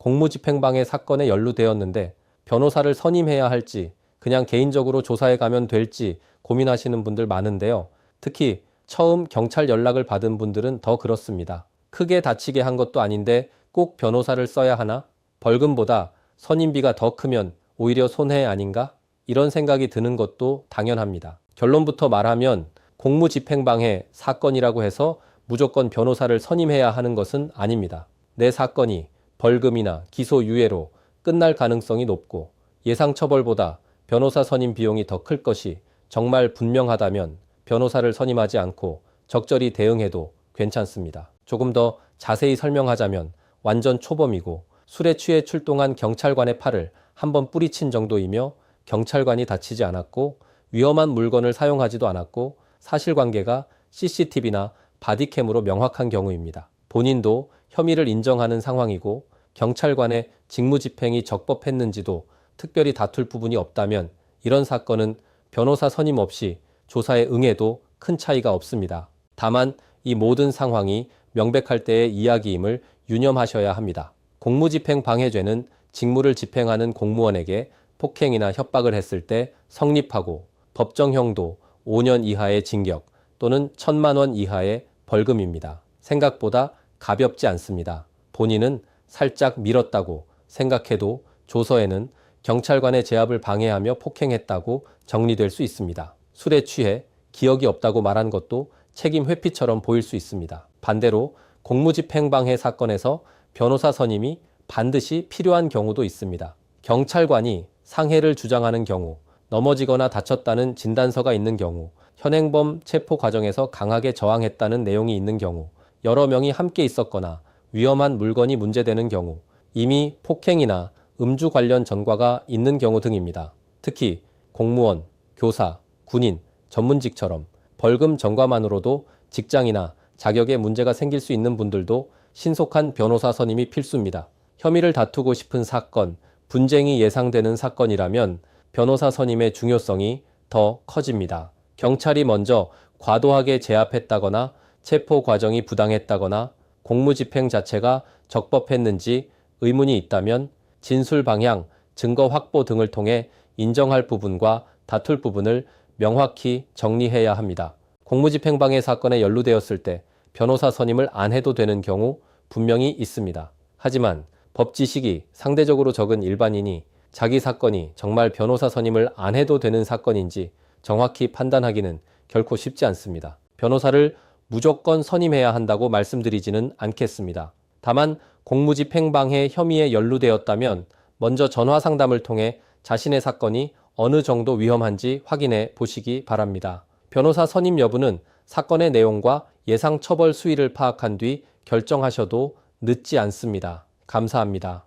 공무집행방해 사건에 연루되었는데 변호사를 선임해야 할지 그냥 개인적으로 조사해 가면 될지 고민하시는 분들 많은데요. 특히 처음 경찰 연락을 받은 분들은 더 그렇습니다. 크게 다치게 한 것도 아닌데 꼭 변호사를 써야 하나? 벌금보다 선임비가 더 크면 오히려 손해 아닌가? 이런 생각이 드는 것도 당연합니다. 결론부터 말하면 공무집행방해 사건이라고 해서 무조건 변호사를 선임해야 하는 것은 아닙니다. 내 사건이 벌금이나 기소유예로 끝날 가능성이 높고 예상 처벌보다 변호사 선임 비용이 더 클 것이 정말 분명하다면 변호사를 선임하지 않고 적절히 대응해도 괜찮습니다. 조금 더 자세히 설명하자면 완전 초범이고 술에 취해 출동한 경찰관의 팔을 한번 뿌리친 정도이며 경찰관이 다치지 않았고 위험한 물건을 사용하지도 않았고 사실관계가 CCTV나 바디캠으로 명확한 경우입니다. 본인도 혐의를 인정하는 상황이고 경찰관의 직무집행이 적법했는지도 특별히 다툴 부분이 없다면 이런 사건은 변호사 선임 없이 조사에 응해도 큰 차이가 없습니다. 다만 이 모든 상황이 명백할 때의 이야기임을 유념하셔야 합니다. 공무집행방해죄는 직무를 집행하는 공무원에게 폭행이나 협박을 했을 때 성립하고 법정형도 5년 이하의 징역 또는 1,000만 원 이하의 벌금입니다. 생각보다 가볍지 않습니다. 본인은 살짝 밀었다고 생각해도 조서에는 경찰관의 제압을 방해하며 폭행했다고 정리될 수 있습니다. 술에 취해 기억이 없다고 말한 것도 책임 회피처럼 보일 수 있습니다. 반대로 공무집행방해 사건에서 변호사 선임이 반드시 필요한 경우도 있습니다. 경찰관이 상해를 주장하는 경우, 넘어지거나 다쳤다는 진단서가 있는 경우, 현행범 체포 과정에서 강하게 저항했다는 내용이 있는 경우, 여러 명이 함께 있었거나 위험한 물건이 문제되는 경우, 이미 폭행이나 음주 관련 전과가 있는 경우 등입니다. 특히 공무원, 교사, 군인, 전문직처럼 벌금 전과만으로도 직장이나 자격에 문제가 생길 수 있는 분들도 신속한 변호사 선임이 필수입니다. 혐의를 다투고 싶은 사건, 분쟁이 예상되는 사건이라면 변호사 선임의 중요성이 더 커집니다. 경찰이 먼저 과도하게 제압했다거나 체포 과정이 부당했다거나 공무집행 자체가 적법했는지 의문이 있다면 진술 방향, 증거 확보 등을 통해 인정할 부분과 다툴 부분을 명확히 정리해야 합니다. 공무집행방해 사건에 연루되었을 때 변호사 선임을 안 해도 되는 경우 분명히 있습니다. 하지만 법 지식이 상대적으로 적은 일반인이 자기 사건이 정말 변호사 선임을 안 해도 되는 사건인지 정확히 판단하기는 결코 쉽지 않습니다. 변호사를 무조건 선임해야 한다고 말씀드리지는 않겠습니다. 다만 공무집행방해 혐의에 연루되었다면 먼저 전화 상담을 통해 자신의 사건이 어느 정도 위험한지 확인해 보시기 바랍니다. 변호사 선임 여부는 사건의 내용과 예상 처벌 수위를 파악한 뒤 결정하셔도 늦지 않습니다. 감사합니다.